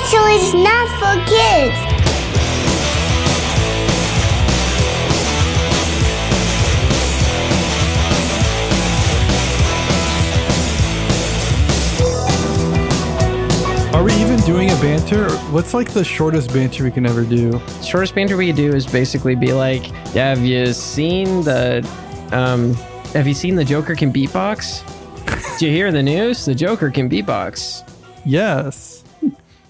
So it's not for kids. Are we even doing a banter? What's like the shortest banter we can ever do? Shortest banter we could do is basically be like, have you seen the Joker can beatbox? Did you hear the news? The Joker can beatbox. Yes.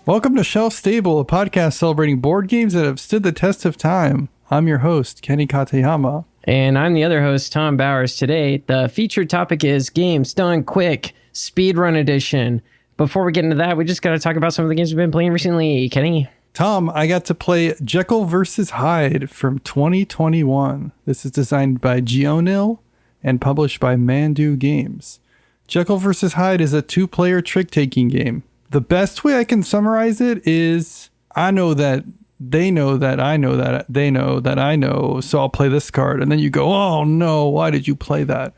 Welcome to Shelf Stable, a podcast celebrating board games that have stood the test of time. I'm your host, Kenny Katayama. And I'm the other host, Tom Bowers. Today, the featured topic is Games Done Quick, Speedrun Edition. Before we get into that, we just got to talk about some of the games we've been playing recently. Kenny? Tom, I got to play Jekyll vs. Hyde from 2021. This is designed by Geonil and published by Mandoo Games. Jekyll vs. Hyde is a two-player trick-taking game. The best way I can summarize it is, I know that they know that I know that they know that I know, so I'll play this card. And then you go, oh no, why did you play that?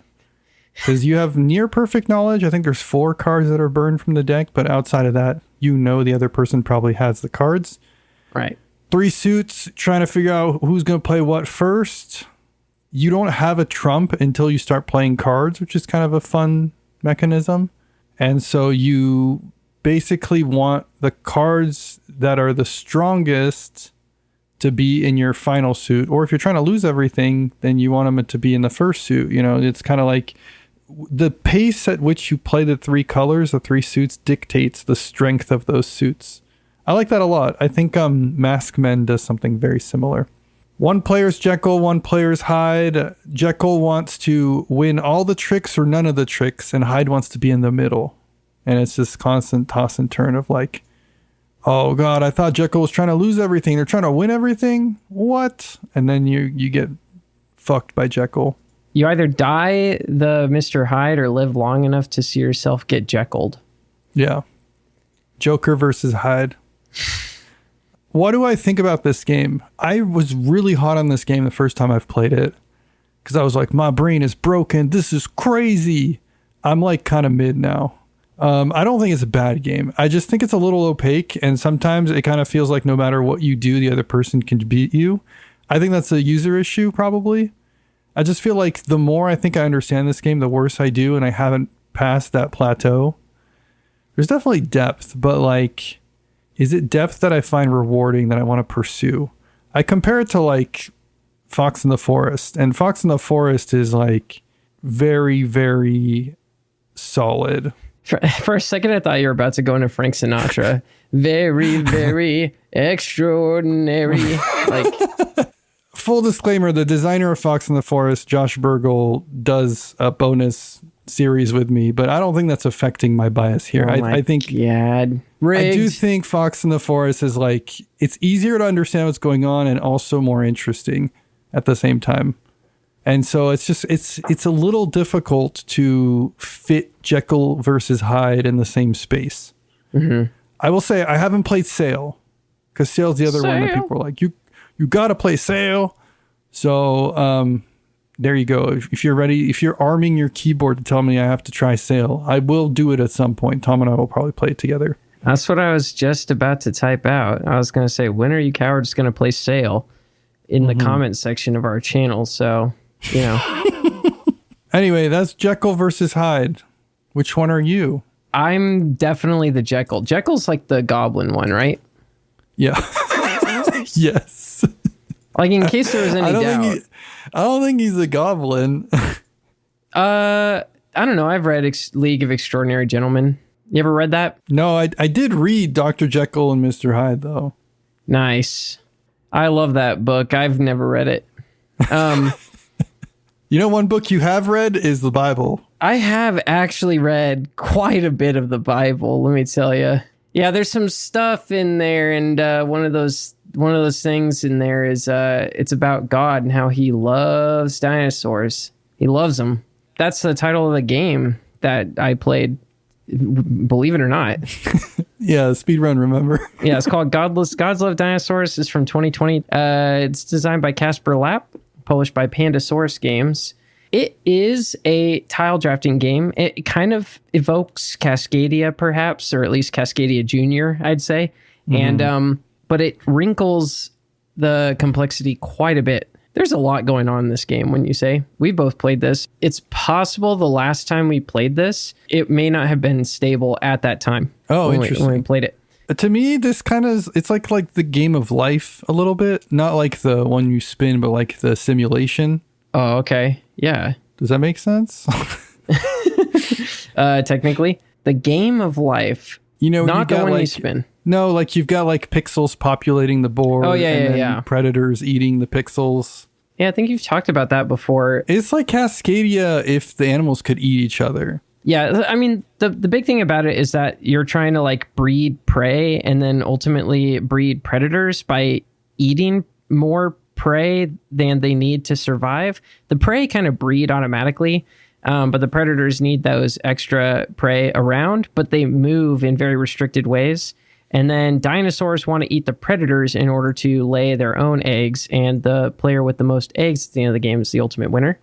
Because you have near perfect knowledge. I think there's 4 cards that are burned from the deck, but outside of that, you know the other person probably has the cards. Right. 3 suits, trying to figure out who's going to play what first. You don't have a trump until you start playing cards, which is kind of a fun mechanism. And so you basically want the cards that are the strongest to be in your final suit. Or if you're trying to lose everything, then you want them to be in the first suit. You know, it's kind of like the pace at which you play the 3 colors, the 3 suits, dictates the strength of those suits. I like that a lot. I think Mask Men does something very similar. One player's Jekyll, one player's Hyde. Jekyll wants to win all the tricks or none of the tricks, and Hyde wants to be in the middle. And it's this constant toss and turn of like, oh God, I thought Jekyll was trying to lose everything. They're trying to win everything? What? And then you get fucked by Jekyll. You either die the Mr. Hyde or live long enough to see yourself get Jekylled. Yeah. Joker versus Hyde. What do I think about this game? I was really hot on this game the first time I've played it. Because I was like, my brain is broken. This is crazy. I'm like kind of mid now. I don't think it's a bad game. I just think it's a little opaque. And sometimes it kind of feels like no matter what you do, the other person can beat you. I think that's a user issue probably. I just feel like the more I think I understand this game, the worse I do, and I haven't passed that plateau. There's definitely depth, but like, is it depth that I find rewarding that I want to pursue? I compare it to like Fox in the Forest, and Fox in the Forest is like very, very solid. For a second, I thought you were about to go into Frank Sinatra. Very, very extraordinary. Like... Full disclaimer, the designer of Fox in the Forest, Josh Burgle, does a bonus series with me, but I don't think that's affecting my bias here. I think God. I do think Fox in the Forest is like, it's easier to understand what's going on and also more interesting at the same time. And so it's just, it's a little difficult to fit Jekyll versus Hyde in the same space. Mm-hmm. I will say I haven't played Sail, because Sail's the other one that people are like, you got to play Sail. So there you go. If you're ready, if you're arming your keyboard to tell me I have to try Sail, I will do it at some point. Tom and I will probably play it together. That's what I was just about to type out. I was going to say, when are you cowards going to play Sail in the comment section of our channel? So, you know. Anyway, that's Jekyll versus Hyde. Which one are you? I'm definitely the Jekyll. Jekyll's like the goblin one, right? Yeah. Yes. Like, in case there was any doubt. I don't think he's a goblin. I don't know. I've read League of Extraordinary Gentlemen. You ever read that? No, I did read Dr. Jekyll and Mr. Hyde, though. Nice. I love that book. I've never read it. You know, one book you have read is the Bible. I have actually read quite a bit of the Bible, let me tell you. Yeah, there's some stuff in there, and one of those things in there is it's about God and how he loves dinosaurs. He loves them. That's the title of the game that I played, believe it or not. Yeah, speedrun, remember? Yeah, it's called God's Love Dinosaurs. It's from 2020. It's designed by Kasper Lapp, published by Pandasaurus Games. It is a tile drafting game. It kind of evokes Cascadia, perhaps, or at least Cascadia Junior, I'd say. And but it wrinkles the complexity quite a bit. There's a lot going on in this game, when you say. We both played this. It's possible the last time we played this, it may not have been stable at that time. Oh, interesting. When we played it. To me, this kind of, it's like the game of life a little bit. Not like the one you spin, but like the simulation. Oh, okay. Yeah. Does that make sense? Technically, the game of life. You know, not the one you spin. No, like you've got like pixels populating the board. Oh, yeah, and yeah. Predators eating the pixels. Yeah, I think you've talked about that before. It's like Cascadia if the animals could eat each other. Yeah, I mean, the big thing about it is that you're trying to like breed prey and then ultimately breed predators by eating more prey than they need to survive. The prey kind of breed automatically, but the predators need those extra prey around, but they move in very restricted ways. And then dinosaurs want to eat the predators in order to lay their own eggs, and the player with the most eggs at the end of the game is the ultimate winner.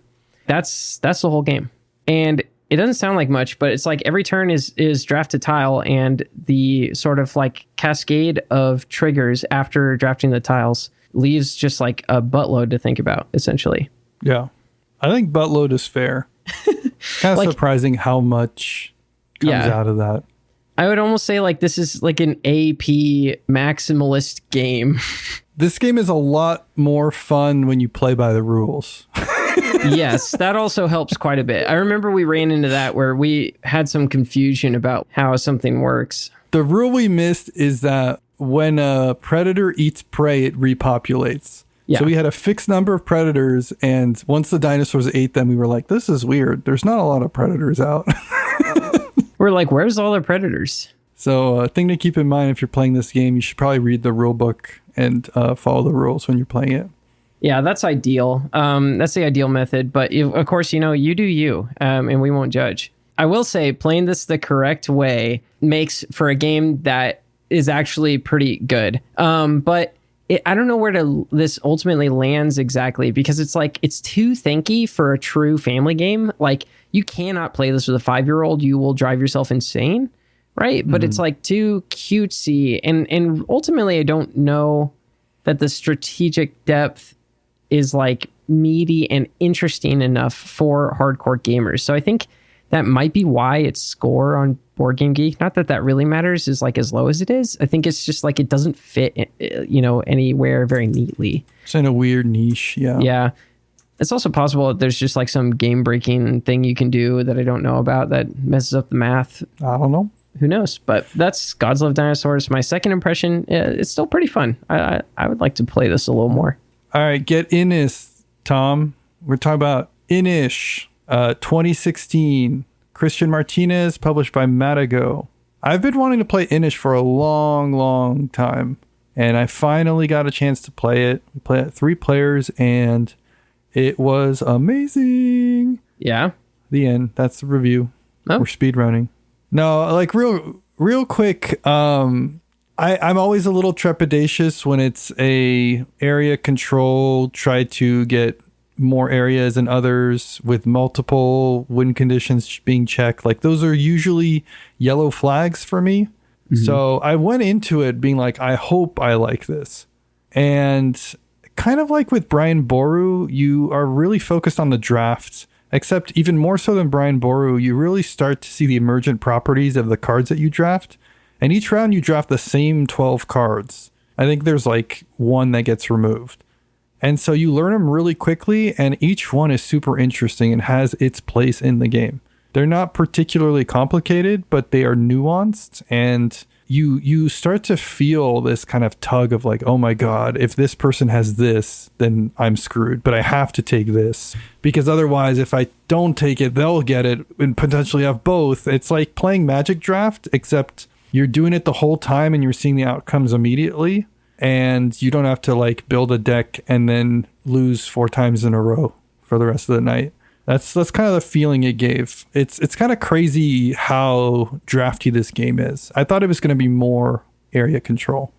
That's the whole game. And it doesn't sound like much, but it's like every turn is draft a tile, and the sort of like cascade of triggers after drafting the tiles leaves just like a buttload to think about, essentially. Yeah. I think buttload is fair. Kind of like, surprising how much comes out of that. I would almost say like this is like an AP maximalist game. This game is a lot more fun when you play by the rules. Yes, that also helps quite a bit. I remember we ran into that where we had some confusion about how something works. The rule we missed is that when a predator eats prey, it repopulates. Yeah. So we had a fixed number of predators, and once the dinosaurs ate them, we were like, this is weird. There's not a lot of predators out. We're like, where's all the predators? So a thing to keep in mind if you're playing this game, you should probably read the rule book and follow the rules when you're playing it. Yeah, that's ideal. That's the ideal method. But of course, you know, you do you, and we won't judge. I will say playing this the correct way makes for a game that is actually pretty good. But I don't know where this ultimately lands exactly, because it's like it's too thinky for a true family game. Like, you cannot play this with a 5-year-old. You will drive yourself insane, right? But it's like too cutesy. And ultimately, I don't know that the strategic depth is like meaty and interesting enough for hardcore gamers. So I think that might be why its score on Board Game Geek, not that that really matters, is like as low as it is. I think it's just like it doesn't fit, you know, anywhere very neatly. It's in a weird niche, yeah. Yeah. It's also possible that there's just like some game-breaking thing you can do that I don't know about that messes up the math. I don't know. Who knows? But that's Gods Love Dinosaurs. My second impression, it's still pretty fun. I would like to play this a little more. All right, get in this, Tom. We're talking about Inish, 2016. Christian Martinez, published by Matagot. I've been wanting to play Inish for a long, long time, and I finally got a chance to play it. We played it 3 players, and it was amazing. Yeah. The end. That's the review. Oh. We're speedrunning. No, like real quick. I'm always a little trepidatious when it's a area control. Try to get more areas than others with multiple win conditions being checked. Like, those are usually yellow flags for me. Mm-hmm. So I went into it being like, I hope I like this. And kind of like with Brian Boru, you are really focused on the draft, except even more so than Brian Boru, you really start to see the emergent properties of the cards that you draft. And each round you draft the same 12 cards. I think there's like one that gets removed. And so you learn them really quickly, and each one is super interesting and has its place in the game. They're not particularly complicated, but they are nuanced, and you start to feel this kind of tug of like, oh my God, if this person has this, then I'm screwed, but I have to take this, because otherwise if I don't take it, they'll get it and potentially have both. It's like playing Magic Draft, except you're doing it the whole time and you're seeing the outcomes immediately. And you don't have to like build a deck and then lose 4 times in a row for the rest of the night. That's kind of the feeling it gave. It's kind of crazy how drafty this game is. I thought it was going to be more area control.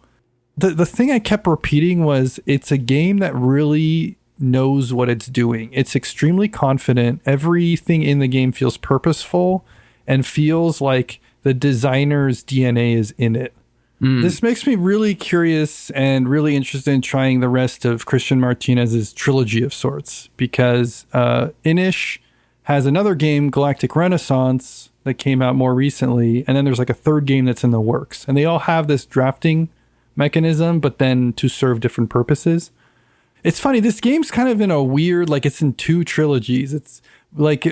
The thing I kept repeating was it's a game that really knows what it's doing. It's extremely confident. Everything in the game feels purposeful and feels like the designer's DNA is in it. This makes me really curious and really interested in trying the rest of Christian Martinez's trilogy of sorts, because Inish has another game, Galactic Renaissance, that came out more recently, and then there's like a third game that's in the works. And they all have this drafting mechanism, but then to serve different purposes. It's funny, this game's kind of in a weird, like it's in two trilogies. It's like,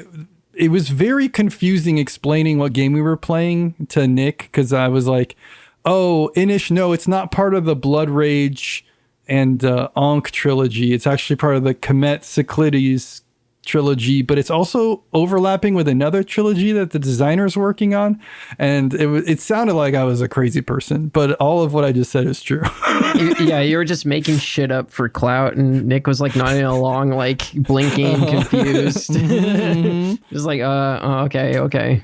it was very confusing explaining what game we were playing to Nick, because I was like, oh, Inish, no, it's not part of the Blood Rage and Ankh trilogy. It's actually part of the Kemet Cyclides trilogy, but it's also overlapping with another trilogy that the designer's working on. And it sounded like I was a crazy person, but all of what I just said is true. You were just making shit up for clout, and Nick was like nodding along, like blinking, confused. Just like, okay.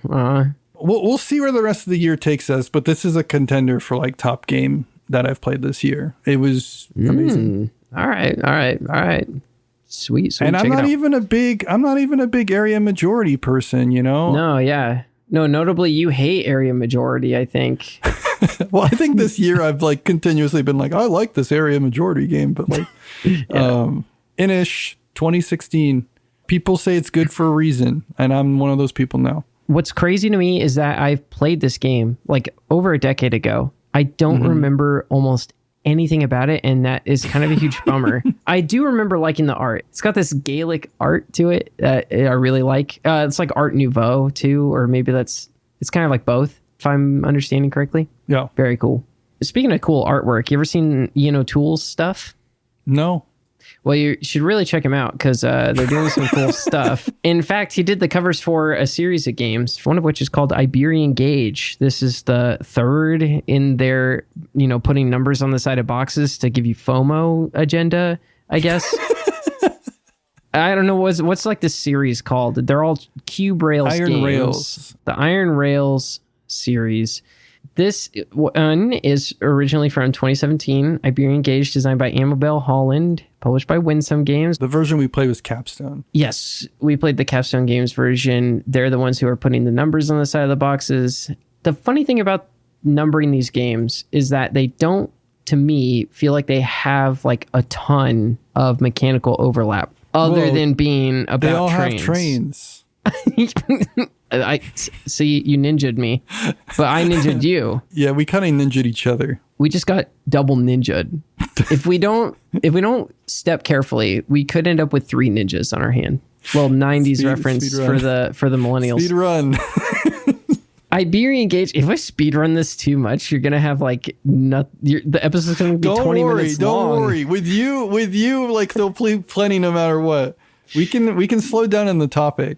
We'll see where the rest of the year takes us, but this is a contender for like top game that I've played this year. It was amazing. All right. Sweet. And I'm not even a big area majority person, you know? No, yeah. No, notably you hate area majority, I think. Well, I think this year I've like continuously been like, I like this area majority game, but like Inish 2016, people say it's good for a reason, and I'm one of those people now. What's crazy to me is that I've played this game like over a decade ago. I don't remember almost anything about it, and that is kind of a huge bummer. I do remember liking the art. It's got this Gaelic art to it that I really like. It's like Art Nouveau too, or maybe it's kind of like both, if I'm understanding correctly. Yeah. Very cool. Speaking of cool artwork, you ever seen Tool's stuff? No. Well, you should really check him out, because they're doing some cool stuff. In fact, he did the covers for a series of games, one of which is called Iberian Gauge. This is the third in their, putting numbers on the side of boxes to give you FOMO agenda, I guess. I don't know what's like this series called. They're all Cube Rails Iron games. Rails. The Iron Rails series. This one is originally from 2017. Iberian Gauge, designed by Amabel, Holland, published by Winsome Games. The version we played was Capstone. Yes, we played the Capstone Games version. They're the ones who are putting the numbers on the side of the boxes. The funny thing about numbering these games is that they don't, to me, feel like they have like a ton of mechanical overlap, other than being about trains. They all have trains. I see, you ninja'd me, but I ninja'd you. Yeah, we kind of ninja'd each other. We just got double ninja'd. If we don't step carefully, we could end up with 3 ninjas on our hand. Little 90s reference for the millennials. Speed run. Iberian Gauge. If I speed run this too much, you're gonna have like the episode's gonna be 20 minutes long. Don't worry. With you, like they'll play plenty no matter what. We can slow down in the topic.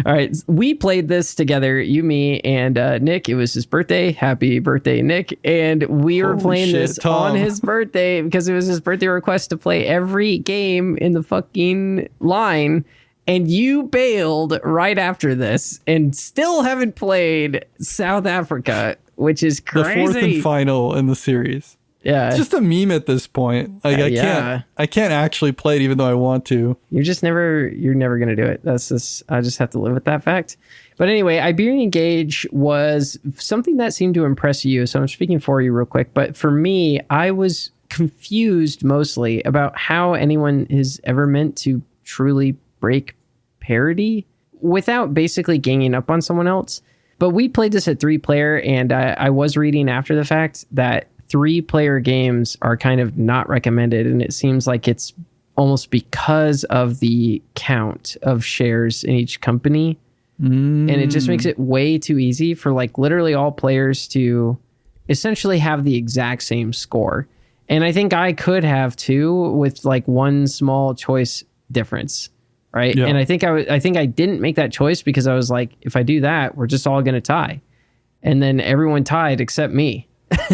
All right, we played this together, you, me, and Nick. It was his birthday. Happy birthday, Nick. And we were playing this on his birthday because it was his birthday request to play every game in the fucking line. And you bailed right after this and still haven't played South Africa, which is crazy. The 4th and final in the series. Yeah. It's just a meme at this point. Like I can't actually play it even though I want to. You're never going to do it. I just have to live with that fact. But anyway, Iberian Gauge was something that seemed to impress you. So I'm speaking for you real quick. But for me, I was confused mostly about how anyone is ever meant to truly break parity without basically ganging up on someone else. But we played this at 3-player, and I was reading after the fact that 3-player games are kind of not recommended, and it seems like it's almost because of the count of shares in each company. And it just makes it way too easy for like literally all players to essentially have the exact same score. And I think I could have too, with like one small choice difference, right? Yeah. And I think I didn't make that choice because I was like, if I do that, we're just all going to tie. And then everyone tied except me.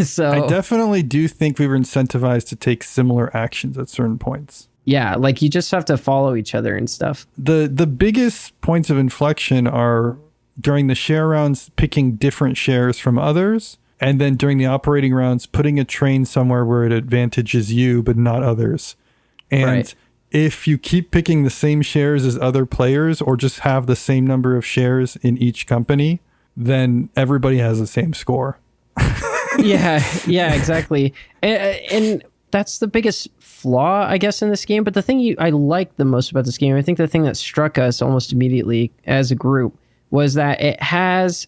So I definitely do think we were incentivized to take similar actions at certain points. Yeah, like you just have to follow each other and stuff. The biggest points of inflection are during the share rounds, picking different shares from others, and then during the operating rounds, putting a train somewhere where it advantages you but not others. And if you keep picking the same shares as other players or just have the same number of shares in each company, then everybody has the same score. Yeah, exactly. And that's the biggest flaw, I guess, in this game. But the thing I like the most about this game, I think the thing that struck us almost immediately as a group, was that it has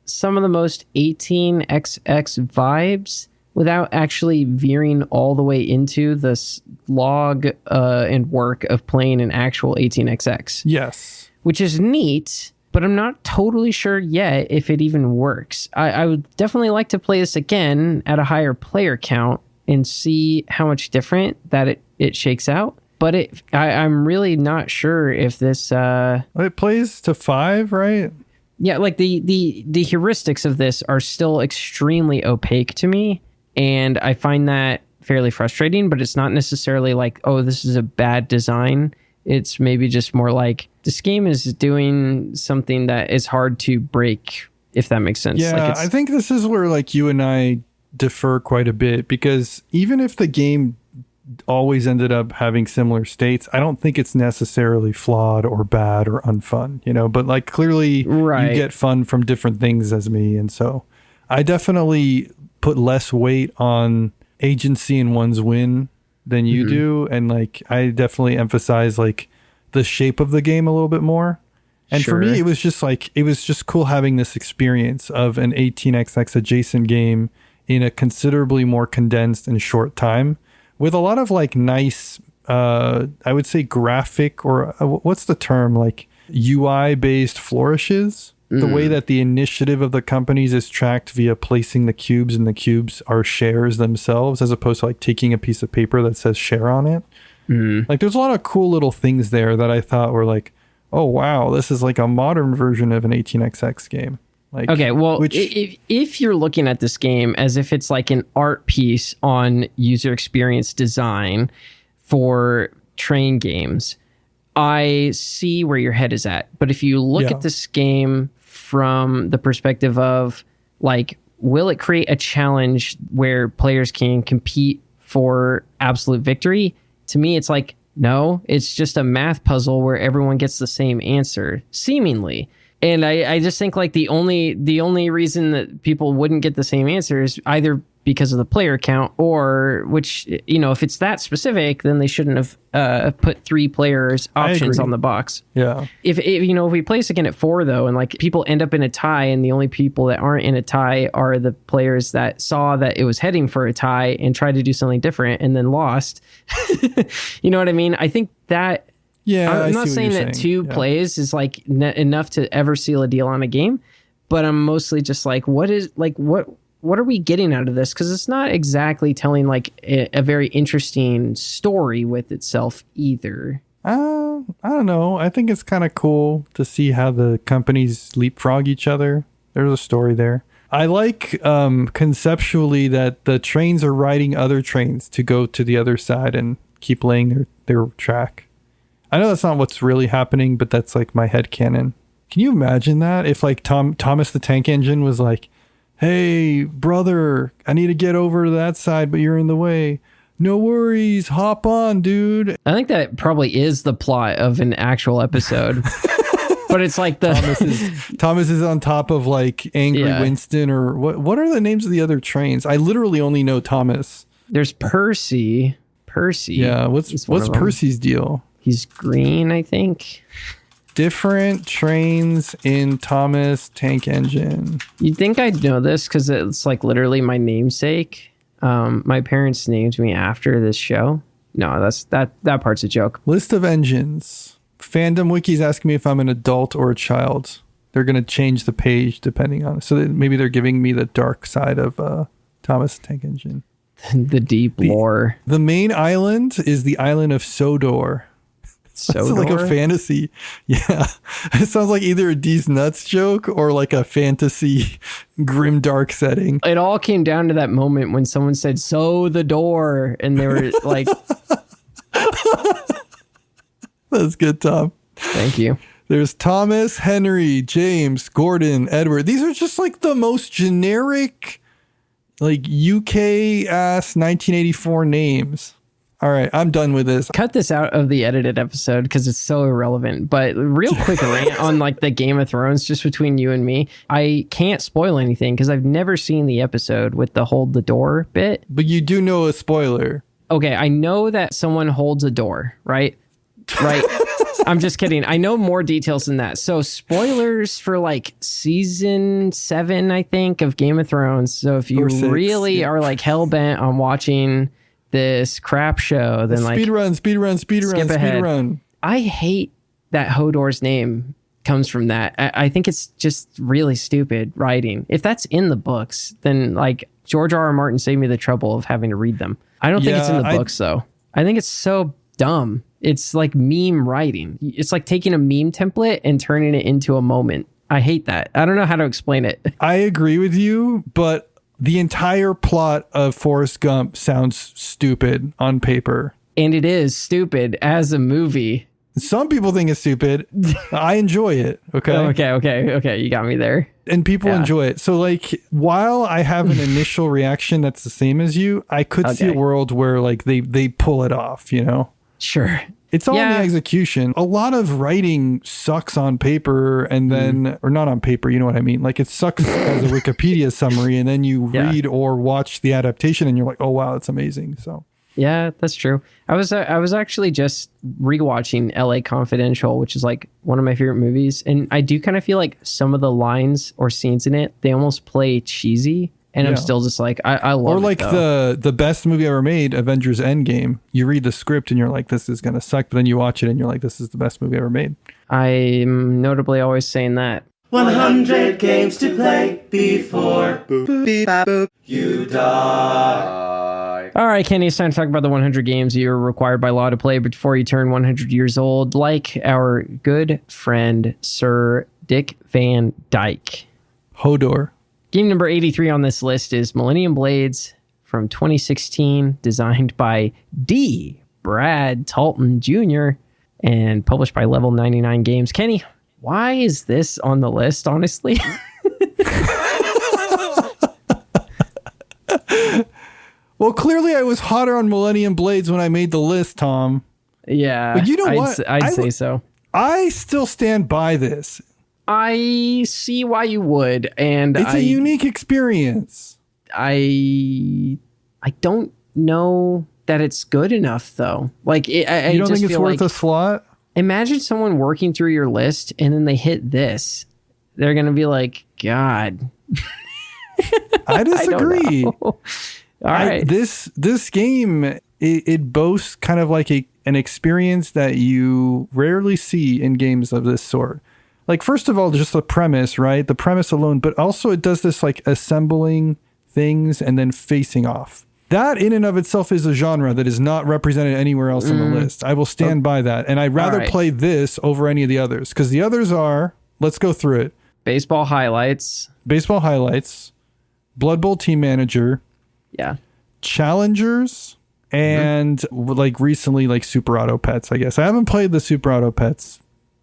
some of the most 18xx vibes without actually veering all the way into the slog and work of playing an actual 18xx. Yes. Which is neat, but I'm not totally sure yet if it even works. I would definitely like to play this again at a higher player count and see how much different that it shakes out. But I'm really not sure if this... it plays to 5, right? Yeah, like the heuristics of this are still extremely opaque to me, and I find that fairly frustrating, but it's not necessarily like, oh, this is a bad design. It's maybe just more like this game is doing something that is hard to break, if that makes sense. Yeah, I think this is where like you and I differ quite a bit, because even if the game always ended up having similar states, I don't think it's necessarily flawed or bad or unfun, but like clearly you get fun from different things as me. And so I definitely put less weight on agency in one's win than you do. And like, I definitely emphasize like the shape of the game a little bit more. And for me, it was just cool having this experience of an 18xx adjacent game in a considerably more condensed and short time, with a lot of like nice, I would say graphic, or what's the term, like UI based flourishes. The way that the initiative of the companies is tracked via placing the cubes, and the cubes are shares themselves, as opposed to like taking a piece of paper that says share on it. Like there's a lot of cool little things there that I thought were like, oh wow, this is like a modern version of an 18xx game. Like, okay, well, if you're looking at this game as if it's like an art piece on user experience design for train games, I see where your head is at. But if you look at this game from the perspective of like, will it create a challenge where players can compete for absolute victory? To me, it's like, no, it's just a math puzzle where everyone gets the same answer, seemingly. And I just think like the only reason that people wouldn't get the same answer is either because of the player count, or which, if it's that specific, then they shouldn't have put 3 players options on the box. Yeah. If we play this again at 4 though, and like people end up in a tie, and the only people that aren't in a tie are the players that saw that it was heading for a tie and tried to do something different and then lost. You know what I mean? I think that. Yeah, I'm not saying that 2 plays is like enough to ever seal a deal on a game, but I'm mostly just like, what are we getting out of this? Because it's not exactly telling like a very interesting story with itself either. I don't know. I think it's kind of cool to see how the companies leapfrog each other. There's a story there. I like conceptually that the trains are riding other trains to go to the other side and keep laying their track. I know that's not what's really happening, but that's like my headcanon. Can you imagine that? If like Thomas the Tank Engine was like, hey, brother, I need to get over to that side, but you're in the way. No worries. Hop on, dude. I think that probably is the plot of an actual episode. But it's like Thomas is on top of like Angry Winston, or what are the names of the other trains? I literally only know Thomas. There's Percy. Yeah, what's Percy's deal? He's green, I think. Different trains in Thomas Tank Engine. You'd think I'd know this because it's like literally my namesake. My parents named me after this show. No, that part's a joke. List of engines. Fandom Wiki's asking me if I'm an adult or a child. They're going to change the page depending on it. So maybe they're giving me the dark side of Thomas Tank Engine. The deep lore. The main island is the island of Sodor. Sounds like a fantasy. Yeah. It sounds like either a D's Nuts joke or like a fantasy grim dark setting. It all came down to that moment when someone said, "So the door," and they were like... That's good, Tom. Thank you. There's Thomas, Henry, James, Gordon, Edward. These are just like the most generic, like UK ass 1984 names. All right, I'm done with this. Cut this out of the edited episode because it's so irrelevant. But real quick rant on like the Game of Thrones, just between you and me. I can't spoil anything because I've never seen the episode with the hold the door bit. But you do know a spoiler. Okay, I know that someone holds a door, right? Right. I'm just kidding. I know more details than that. So spoilers for like season 7, I think, of Game of Thrones. So if you really are like hell bent on watching this crap show, then like speed run. I hate that Hodor's name comes from that. I think it's just really stupid writing. If that's in the books, then like George R.R. Martin saved me the trouble of having to read them. I don't think it's in the books though. I think it's so dumb. It's like meme writing. It's like taking a meme template and turning it into a moment. I hate that. I don't know how to explain it. I agree with you, but the entire plot of Forrest Gump sounds stupid on paper. And it is stupid as a movie. Some people think it's stupid. I enjoy it. Okay. You got me there. And people enjoy it. So like, while I have an initial reaction that's the same as you, I could see a world where like they pull it off, you know? Sure. It's all in the execution. A lot of writing sucks on paper and then, or not on paper, you know what I mean? Like it sucks as a Wikipedia summary and then you read or watch the adaptation and you're like, oh wow, that's amazing. So yeah, that's true. I was actually just rewatching LA Confidential, which is like one of my favorite movies. And I do kind of feel like some of the lines or scenes in it, they almost play cheesy. And I'm still just like, I love it. Or like the best movie ever made, Avengers Endgame. You read the script and you're like, this is going to suck. But then you watch it and you're like, this is the best movie ever made. I'm notably always saying that. 100 games to play before you die. All right, Kenny, it's time to talk about the 100 games you're required by law to play before you turn 100 years old, like our good friend, Sir Dick Van Dyke. Hodor. Game number 83 on this list is Millennium Blades from 2016, designed by D. Brad Talton Jr. and published by Level 99 Games. Kenny, why is this on the list, honestly? Well, clearly I was hotter on Millennium Blades when I made the list, Tom. Yeah. But you know what? I'd say so. I still stand by this. I see why you would, and it's a unique experience. I don't know that it's good enough, though. Like, you don't think it's worth a slot? Imagine someone working through your list, and then they hit this. They're gonna be like, God. I disagree. All right, this game it boasts kind of like an experience that you rarely see in games of this sort. Like, first of all, just the premise, right? The premise alone, but also it does this like assembling things and then facing off. That in and of itself is a genre that is not represented anywhere else on the list. I will stand by that. And I'd rather play this over any of the others because the others are, let's go through it. Baseball highlights, Blood Bowl Team Manager. Yeah. Challengers. And like recently, like Super Auto Pets, I guess. I haven't played the Super Auto Pets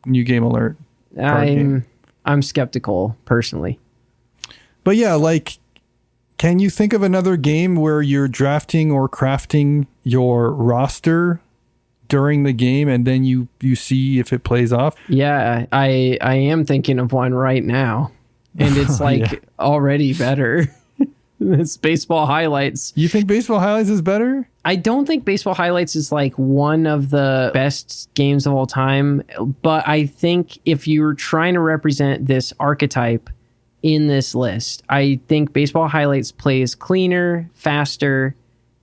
new game alert. I'm skeptical personally. But yeah, like, can you think of another game where you're drafting or crafting your roster during the game and then you see if it plays off? Yeah, I am thinking of one right now. And it's like already better. It's Baseball Highlights. You think Baseball Highlights is better? I don't think Baseball Highlights is like one of the best games of all time, but I think if you're trying to represent this archetype in this list, I think Baseball Highlights plays cleaner, faster,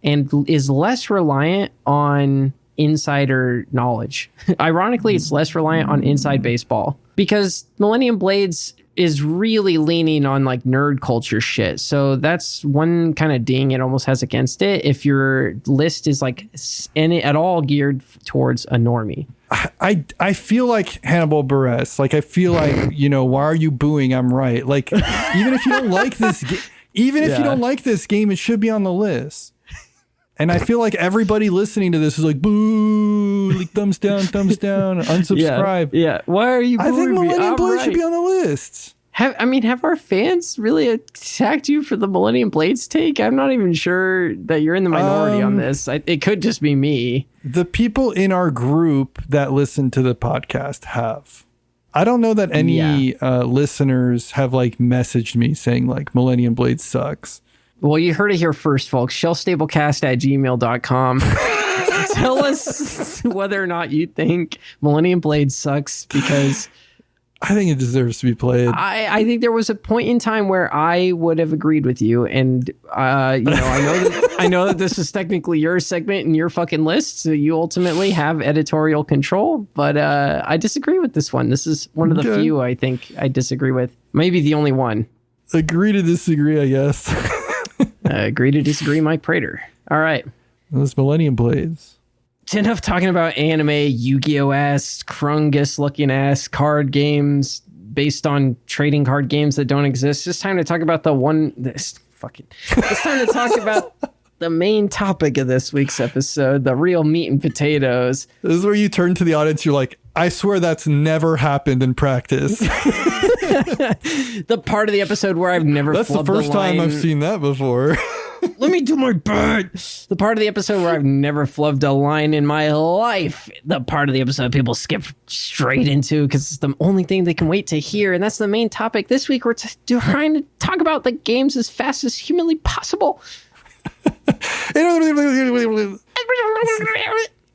and is less reliant on insider knowledge. Ironically, it's less reliant on inside baseball because Millennium Blades is really leaning on like nerd culture shit. So that's one kind of ding it almost has against it if your list is like at all geared towards a normie. I feel like Hannibal Buress. Like I feel like, you know, why are you booing? I'm right. Like even if you don't like this you don't like this game, it should be on the list. And I feel like everybody listening to this is like, boo, like thumbs down, unsubscribe. Yeah. Why are you booing I think me? Millennium Blade should be on the list. Have our fans really attacked you for the Millennium Blades take? I'm not even sure that you're in the minority on this. It could just be me. The people in our group that listen to the podcast have. I don't know that any listeners have like messaged me saying like Millennium Blades sucks. Well, you heard it here first, folks. Shellstablecast@gmail.com. Tell us whether or not you think Millennium Blades sucks, because I think it deserves to be played. I think there was a point in time where I would have agreed with you, and I know that this is technically your segment and your fucking list, so you ultimately have editorial control. But I disagree with this one. This is one of the few I think I disagree with. Maybe the only one. Agree to disagree, I guess. Agree to disagree, Mike Prater. All right. Those Millennium Blades. It's enough talking about anime, Yu-Gi-Oh! Ass, Krungus looking ass, card games based on trading card games that don't exist. It's time to talk about It's time to talk about the main topic of this week's episode, the real meat and potatoes. This is where you turn to the audience, you're like, I swear that's never happened in practice. The part of the episode where I've never That's the first time I've seen that before. Let me do my bit. The part of the episode where I've never flubbed a line in my life. The part of the episode people skip straight into because it's the only thing they can wait to hear. And that's the main topic. This week we're trying to talk about the games as fast as humanly possible.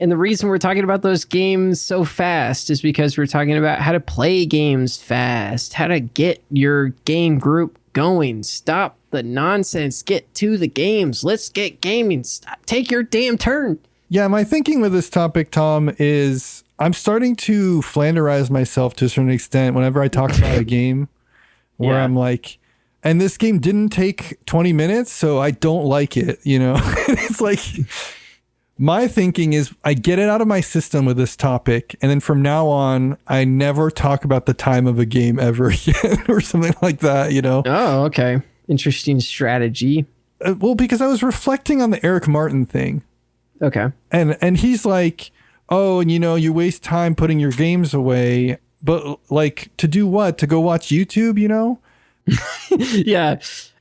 And the reason we're talking about those games so fast is because we're talking about how to play games fast, how to get your game group going. Stop the nonsense. Get to the games. Let's get gaming. Stop. Take your damn turn. Yeah, my thinking with this topic, Tom, is I'm starting to Flanderize myself to a certain extent whenever I talk about a game where I'm like, and this game didn't take 20 minutes, so I don't like it, you know? It's like, my thinking is I get it out of my system with this topic, and then from now on, I never talk about the time of a game ever again or something like that, you know? Oh, okay. Interesting strategy. Well, because I was reflecting on the Eric Martin thing. Okay. And he's like, oh, and you know, you waste time putting your games away, but like to do what? To go watch YouTube, you know? Yeah.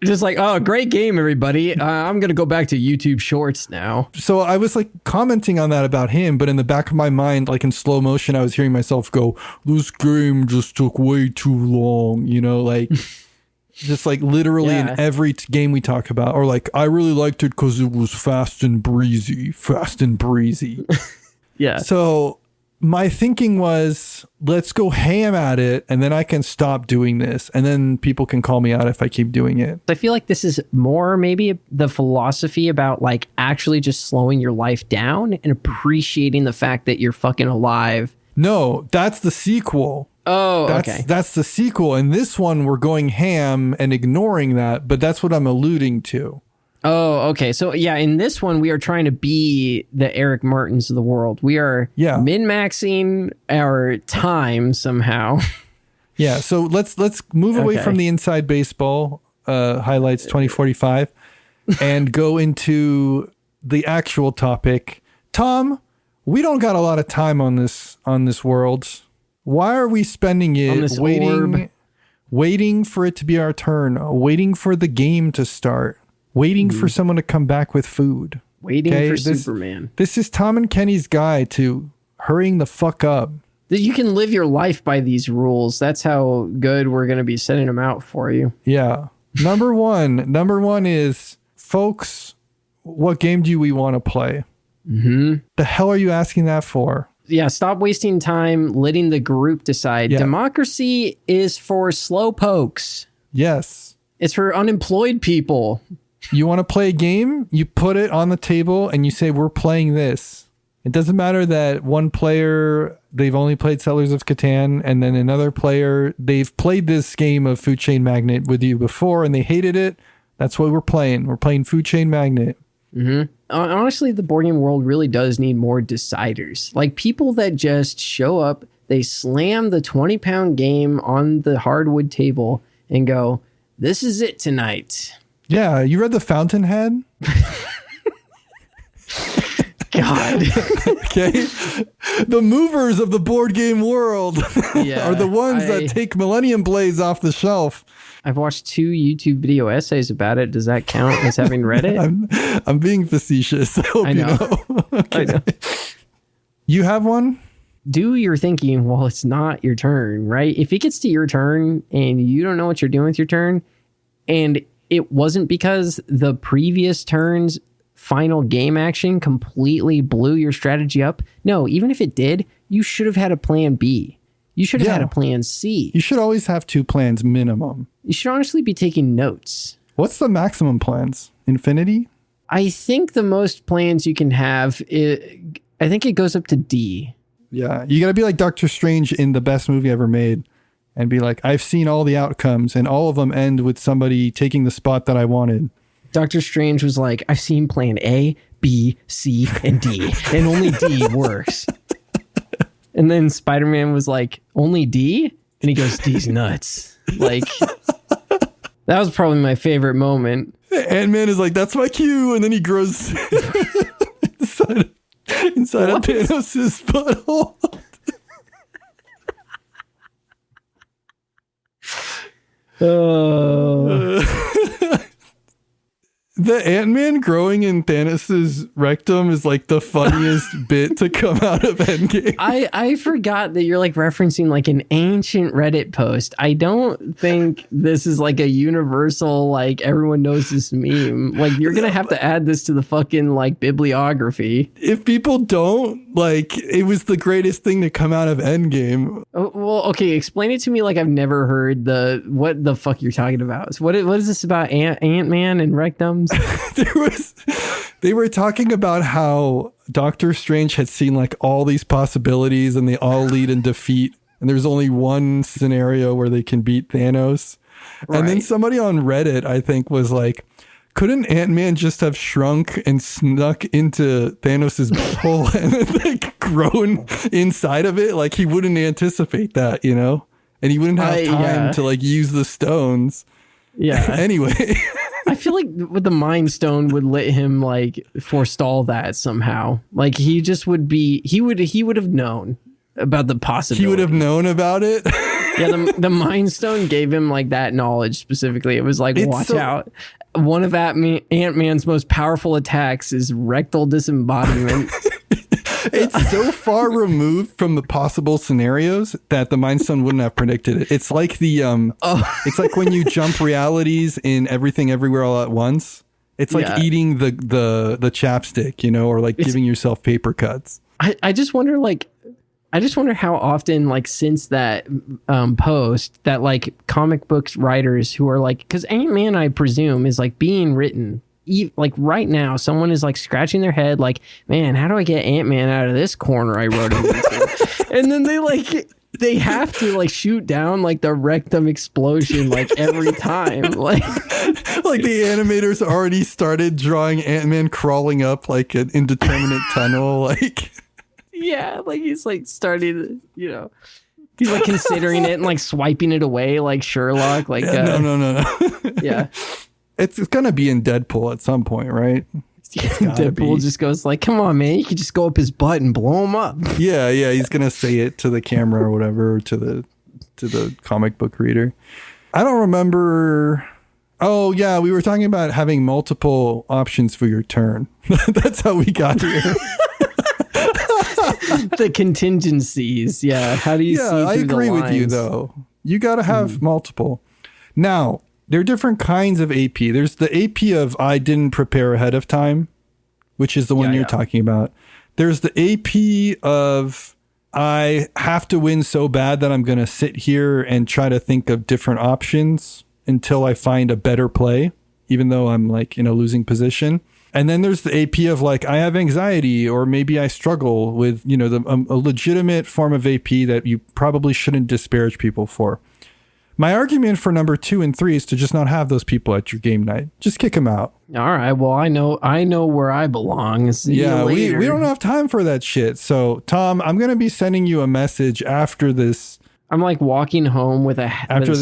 Just like, oh, great game, everybody. I'm going to go back to YouTube Shorts now. So I was like commenting on that about him, but in the back of my mind, like in slow motion, I was hearing myself go, this game just took way too long, you know, like just like literally in every game we talk about, or like, I really liked it because it was fast and breezy. Yeah. So my thinking was, let's go ham at it, and then I can stop doing this, and then people can call me out if I keep doing it. I feel like this is more maybe the philosophy about like actually just slowing your life down and appreciating the fact that you're fucking alive. No, that's the sequel. Oh, okay. That's the sequel. And this one, we're going ham and ignoring that, but that's what I'm alluding to. Oh, okay. So yeah, in this one, we are trying to be the Eric Martins of the world. We are min-maxing our time somehow. Yeah. So let's move away from the Inside Baseball highlights 2045 and go into the actual topic. Tom, we don't got a lot of time on this world. Why are we spending it waiting for it to be our turn, waiting for the game to start? Waiting for someone to come back with food. Waiting for Superman. This is Tom and Kenny's guide to hurrying the fuck up. You can live your life by these rules. That's how good we're going to be sending them out for you. Yeah. Number one is, folks, what game do we want to play? Mm-hmm. The hell are you asking that for? Yeah, stop wasting time letting the group decide. Yeah. Democracy is for slow pokes. Yes. It's for unemployed people. You want to play a game? You put it on the table and you say, we're playing this. It doesn't matter that one player, they've only played Settlers of Catan, and then another player, they've played this game of Food Chain Magnate with you before and they hated it. That's what we're playing. We're playing Food Chain Magnate. Mm-hmm. Honestly, the board game world really does need more deciders. Like people that just show up, they slam the 20-pound game on the hardwood table and go, this is it tonight. Yeah, you read The Fountainhead? God. Okay. The movers of the board game world are the ones that take Millennium Blades off the shelf. I've watched 2 YouTube video essays about it. Does that count as having read it? I'm being facetious. I hope you know. Okay. I know. You have one? You're thinking, well, it's not your turn, right? If it gets to your turn and you don't know what you're doing with your turn, and it wasn't because the previous turn's final game action completely blew your strategy up. No, even if it did, you should have had a plan B. You should have had a plan C. You should always have 2 plans minimum. You should honestly be taking notes. What's the maximum plans? Infinity? I think the most plans you can have, I think it goes up to D. Yeah, you got to be like Doctor Strange in the best movie ever made and be like, I've seen all the outcomes and all of them end with somebody taking the spot that I wanted. Doctor Strange was like, I've seen plan A, B, C, and D, and only D works. And then Spider-Man was like, only D? And he goes, D's nuts. Like, that was probably my favorite moment. Ant-Man is like, that's my cue. And then he grows inside of Thanos' butthole. The Ant-Man growing in Thanos' rectum is like the funniest bit to come out of Endgame. I forgot that you're like referencing like an ancient Reddit post. I don't think this is like a universal, like everyone knows this meme. Like you're going to have to add this to the fucking like bibliography. If people don't, like, it was the greatest thing to come out of Endgame. Oh, well, okay, explain it to me like I've never heard what the fuck you're talking about. So what is this about Ant-Man and rectums? They were talking about how Doctor Strange had seen like all these possibilities and they all lead in defeat. And there's only one scenario where they can beat Thanos. Right. And then somebody on Reddit, I think, was like, couldn't Ant-Man just have shrunk and snuck into Thanos' butthole and then like grown inside of it? Like he wouldn't anticipate that, you know? And he wouldn't have time to like use the stones. Yeah. Anyway. I feel like with the Mind Stone would let him like forestall that somehow. Like he just would be, he would have known about the possibility. He would have known about it. Yeah, the Mind Stone gave him like that knowledge specifically. It was like, watch out. One of Ant-Man's most powerful attacks is rectal disembodiment. It's so far removed from the possible scenarios that the Mind Stone wouldn't have predicted it. It's like it's like when you jump realities in Everything Everywhere All at Once. It's like eating the chapstick, you know, or like giving yourself paper cuts. I just wonder how often, like, since that post, that like comic books writers who are like, because Ant-Man, I presume, is like being written. Like right now, someone is like scratching their head, like, man, how do I get Ant-Man out of this corner I wrote him into? And then they have to like shoot down like the rectum explosion like every time. Like the animators already started drawing Ant-Man crawling up like an indeterminate tunnel, like. Yeah, like he's like starting, you know, he's like considering it and like swiping it away like Sherlock. Like no. Yeah. It's gonna be in Deadpool at some point, right? Deadpool just goes like, come on, man, you could just go up his butt and blow him up. Yeah, he's gonna say it to the camera or whatever, to the comic book reader. I don't remember. Oh yeah, we were talking about having multiple options for your turn. That's how we got here. The contingencies. Yeah. How do you see through I agree the with you though. You gotta have multiple. Now, there are different kinds of AP. There's the AP of I didn't prepare ahead of time, which is the one you're talking about. There's the AP of I have to win so bad that I'm going to sit here and try to think of different options until I find a better play, even though I'm like in a losing position. And then there's the AP of like, I have anxiety or maybe I struggle with, you know, a legitimate form of AP that you probably shouldn't disparage people for. My argument for number 2 and 3 is to just not have those people at your game night. Just kick them out. All right. Well, I know where I belong. See you later. We don't have time for that shit. So, Tom, I'm going to be sending you a message after this I'm like walking home with a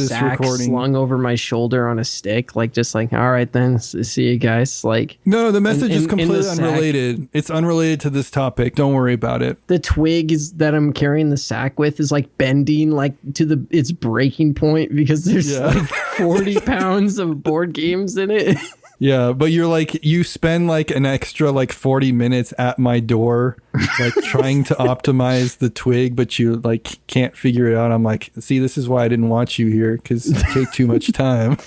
sack recording slung over my shoulder on a stick, like just like, all right then, see you guys. Like, no, the message is completely unrelated. It's unrelated to this topic. Don't worry about it. The twig that I'm carrying the sack with is like bending like to its breaking point because there's like 40 pounds of board games in it. Yeah, but you spend like an extra like 40 minutes at my door, like trying to optimize the twig, but you like can't figure it out. I'm like, see, this is why I didn't want you here, because it take too much time.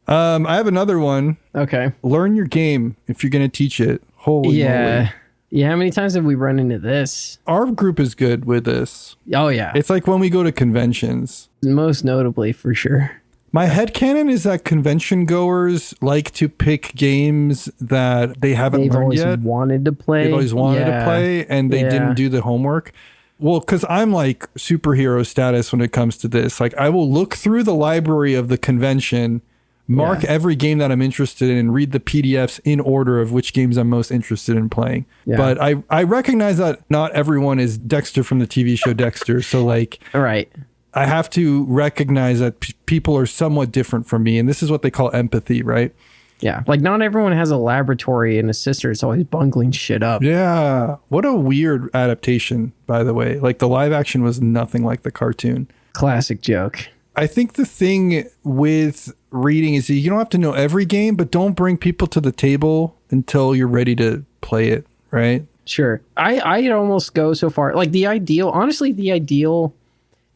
I have another one. Okay. Learn your game if you're going to teach it. Holy moly. Yeah, how many times have we run into this? Our group is good with this. Oh, yeah. It's like when we go to conventions. Most notably, for sure. My headcanon is that convention goers like to pick games that they haven't learned yet. They've always wanted to play. They've always wanted to play, and they didn't do the homework. Well, because I'm like superhero status when it comes to this. Like, I will look through the library of the convention, mark every game that I'm interested in, and read the PDFs in order of which games I'm most interested in playing. Yeah. But I recognize that not everyone is Dexter from the TV show Dexter. So, like... All right. I have to recognize that people are somewhat different from me. And this is what they call empathy, right? Yeah. Like, not everyone has a laboratory and a sister. It's always bungling shit up. Yeah. What a weird adaptation, by the way. Like, the live action was nothing like the cartoon. Classic joke. I think the thing with reading is you don't have to know every game, but don't bring people to the table until you're ready to play it, right? Sure. I'd almost go so far. Like, the ideal...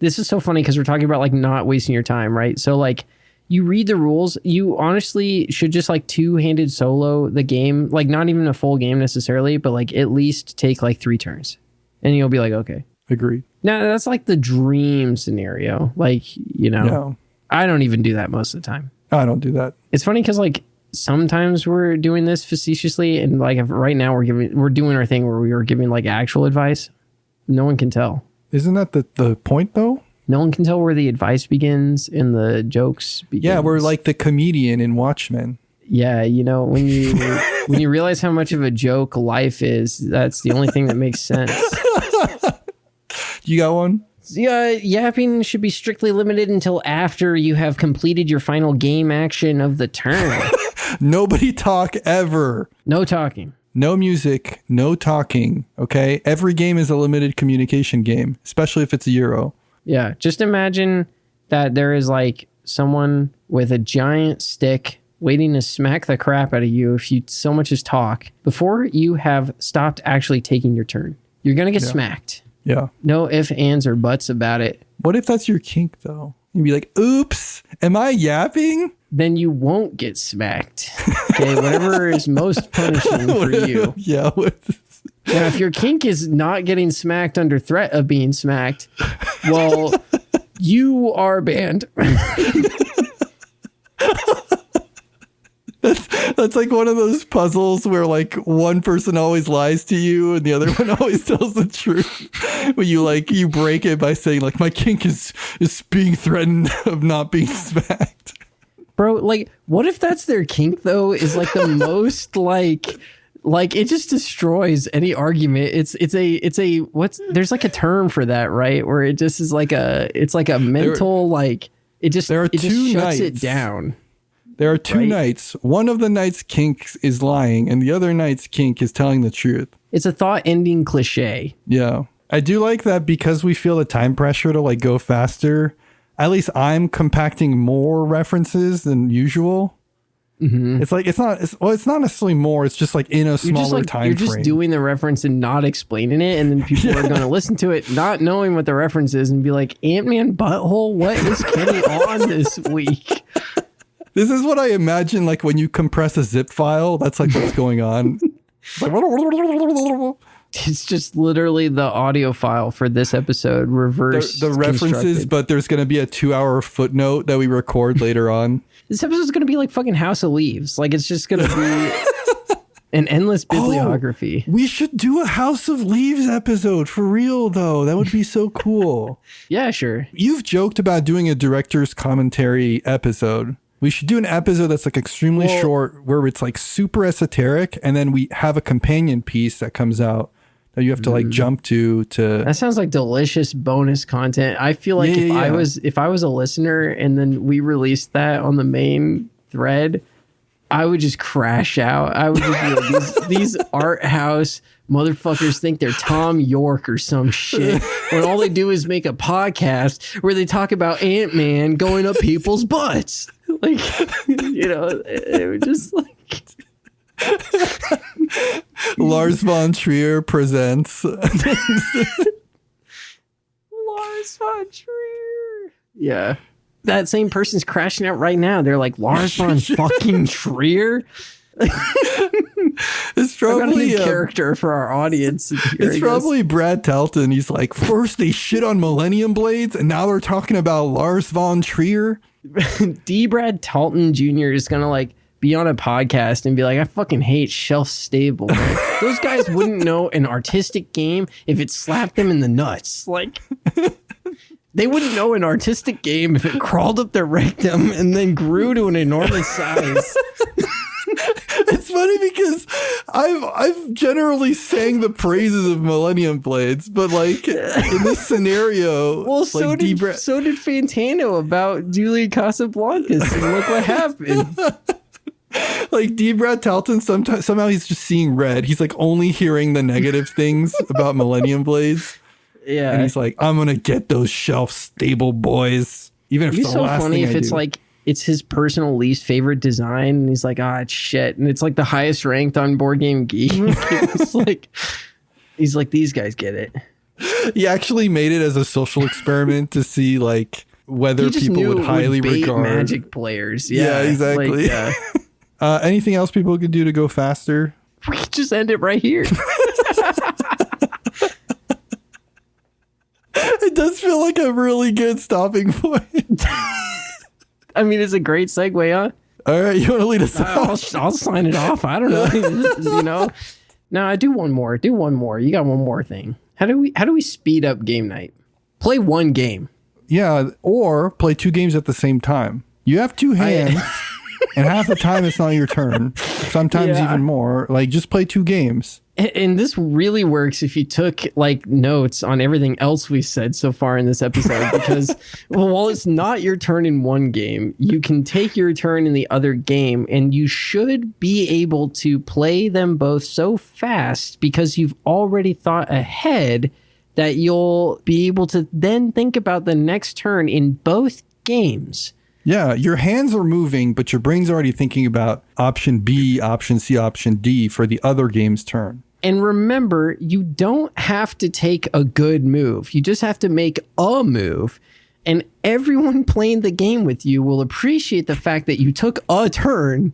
This is so funny because we're talking about like not wasting your time, right? So like you read the rules, you honestly should just like two-handed solo the game, like not even a full game necessarily, but like at least take like 3 turns and you'll be like, okay. Agreed. Now that's like the dream scenario. Like, you know, I don't even do that most of the time. I don't do that. It's funny because like sometimes we're doing this facetiously and like right now we're doing our thing where we are giving like actual advice. No one can tell. Isn't that the point, though? No one can tell where the advice begins and the jokes begin. Yeah, we're like the comedian in Watchmen. Yeah, you know, when you realize how much of a joke life is, that's the only thing that makes sense. You got one? Yeah, yapping should be strictly limited until after you have completed your final game action of the turn. Nobody talk ever. No talking. No music, no talking, okay? Every game is a limited communication game, especially if it's a Euro. Yeah, just imagine that there is like someone with a giant stick waiting to smack the crap out of you if you so much as talk before you have stopped actually taking your turn. You're going to get smacked. Yeah. No ifs, ands, or buts about it. What if that's your kink, though? You'd be like, oops, am I yapping? Then you won't get smacked. Okay, whatever is most punishing for you. Yeah. Now, if your kink is not getting smacked under threat of being smacked, well, you are banned. That's like one of those puzzles where like one person always lies to you and the other one always tells the truth. When you break it by saying like my kink is being threatened of not being smacked. Bro, like what if that's their kink though? Is like the most like it just destroys any argument. It's a there's like a term for that, right? Where it just is like it's like a mental it just shuts it down. There are 2 knights. One of the knights' kink is lying, and the other knight's kink is telling the truth. It's a thought-ending cliche. Yeah. I do like that because we feel the time pressure to like go faster. At least I'm compacting more references than usual. Mm-hmm. It's like it's not necessarily more. It's just like in a smaller time frame. You're just doing the reference and not explaining it, and then people are going to listen to it not knowing what the reference is and be like, Ant-Man butthole, what is Kenny on this week? This is what I imagine, like, when you compress a zip file. That's, like, what's going on. It's just literally the audio file for this episode, reverse the references, but there's going to be a 2-hour footnote that we record later on. This episode's going to be like fucking House of Leaves. Like, it's just going to be an endless bibliography. We should do a House of Leaves episode, for real, though. That would be so cool. Yeah, sure. You've joked about doing a director's commentary episode. We should do an episode that's like extremely short where it's like super esoteric, and then we have a companion piece that comes out you have to like jump to. That sounds like delicious bonus content. I feel like if I was a listener and then we released that on the main thread, I would just crash out. I would just be like, these art house motherfuckers think they're Tom York or some shit when all they do is make a podcast where they talk about Ant-Man going up people's butts. Like, it would just like... Lars von Trier presents Lars von Trier. Yeah. That same person's crashing out right now. They're like, Lars von fucking Trier? It's probably a character for our audience. It's probably Brad Talton. He's like, first they shit on Millennium Blades, and now they're talking about Lars von Trier. D. Brad Talton Jr. is going to like be on a podcast and be like, I fucking hate shelf stable. Those guys wouldn't know an artistic game if it slapped them in the nuts. Like, they wouldn't know an artistic game if it crawled up their rectum and then grew to an enormous size. It's funny because I've generally sang the praises of Millennium Blades, but like in this scenario, well, so like did Fantano about Julia Casablancas, and look what happened. Like D. Brad Talton, somehow he's just seeing red. He's like only hearing the negative things about Millennium Blades. Yeah, and he's like, I'm gonna get those shelf stable boys, even if it's the last thing I do. It's like it's his personal least favorite design, and he's like, it's shit, and it's like the highest ranked on Board Game Geek. he's like, these guys get it. He actually made it as a social experiment to see like whether people would highly regard Magic players. Yeah, exactly. Like, anything else people could do to go faster? We could just end it right here. It does feel like a really good stopping point. I mean, it's a great segue, huh? All right, you want to lead us out? I'll sign it off. I don't know. No, I do one more. You got one more thing. How do we speed up game night? Play one game. Yeah, or play two games at the same time. You have two hands, and half the time it's not your turn. Sometimes even more. Like, just play two games. And this really works if you took like notes on everything else we said so far in this episode, because while it's not your turn in one game, you can take your turn in the other game, and you should be able to play them both so fast because you've already thought ahead that you'll be able to then think about the next turn in both games. Yeah, your hands are moving, but your brain's already thinking about option B, option C, option D for the other game's turn. And remember, you don't have to take a good move. You just have to make a move. And everyone playing the game with you will appreciate the fact that you took a turn,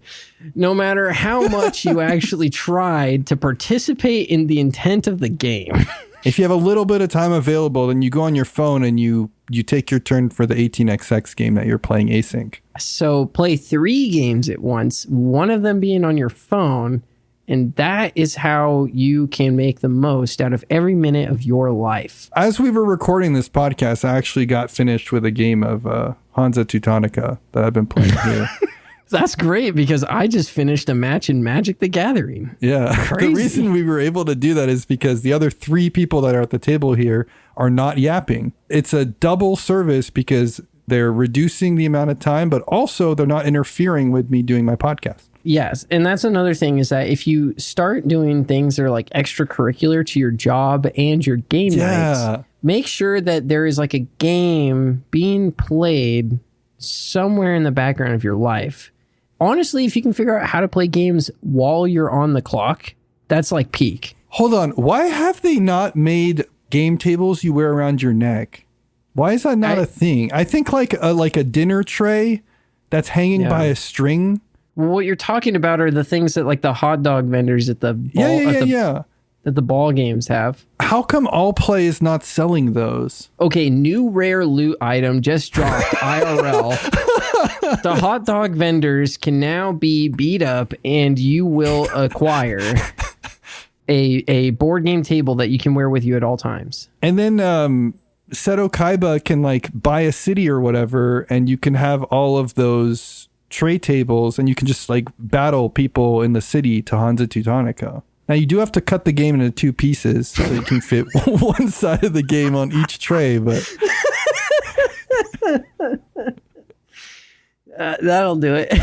no matter how much you actually tried to participate in the intent of the game. If you have a little bit of time available, then you go on your phone and you take your turn for the 18xx game that you're playing async. So play 3 games at once, one of them being on your phone. And that is how you can make the most out of every minute of your life. As we were recording this podcast, I actually got finished with a game of Hansa Teutonica that I've been playing here. That's great, because I just finished a match in Magic the Gathering. Yeah. Crazy. The reason we were able to do that is because the other 3 people that are at the table here are not yapping. It's a double service because they're reducing the amount of time, but also they're not interfering with me doing my podcast. Yes. And that's another thing, is that if you start doing things that are like extracurricular to your job and your game nights, make sure that there is like a game being played somewhere in the background of your life. Honestly, if you can figure out how to play games while you're on the clock, that's like peak. Hold on. Why have they not made game tables you wear around your neck? Why is that not a thing? I think like a dinner tray that's hanging by a string. Well, what you're talking about are the things that like the hot dog vendors at the ball, that the ball games have. How come All Play is not selling those? Okay, new rare loot item just dropped IRL. The hot dog vendors can now be beat up, and you will acquire a board game table that you can wear with you at all times. And then Seto Kaiba can like buy a city or whatever, and you can have all of those tray tables, and you can just like battle people in the city to Hansa Teutonica. Now, you do have to cut the game into 2 pieces so you can fit one side of the game on each tray, but... That'll do it.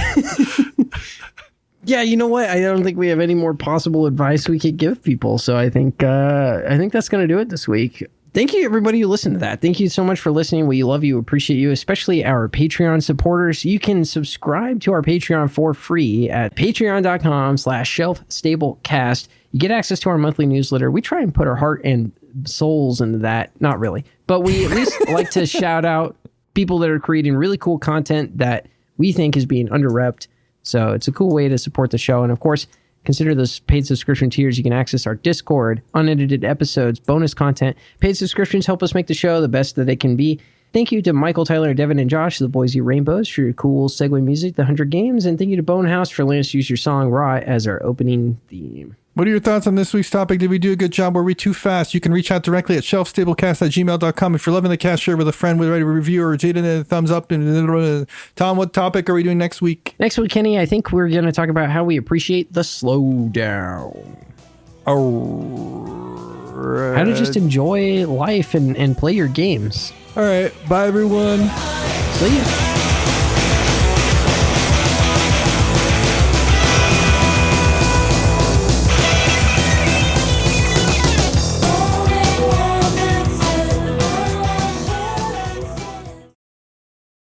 Yeah, you know what? I don't think we have any more possible advice we could give people, so I think that's going to do it this week. Thank you, everybody who listened to that. Thank you so much for listening. We love you, appreciate you, especially our Patreon supporters. You can subscribe to our Patreon for free at patreon.com/shelfstablecast. You get access to our monthly newsletter. We try and put our heart and souls into that. Not really, but we at least like to shout out people that are creating really cool content that we think is being under-repped. So it's a cool way to support the show. And of course, consider those paid subscription tiers. You can access our Discord, unedited episodes, bonus content. Paid subscriptions help us make the show the best that it can be. Thank you to Michael, Tyler, Devon, and Josh, the Boise RainBeaus, for your cool segue music, the 100 Games. And thank you to Bonehouse for letting us use your song Raw as our opening theme. What are your thoughts on this week's topic? Did we do a good job? Were we too fast? You can reach out directly at shelfstablecast@gmail.com. If you're loving the cast, share with a friend, with a review, or Jaden a thumbs up. And Tom, what topic are we doing next week? Next week, Kenny, I think we're going to talk about how we appreciate the slowdown. How to just enjoy life and play your games. All right. Bye, everyone. See ya.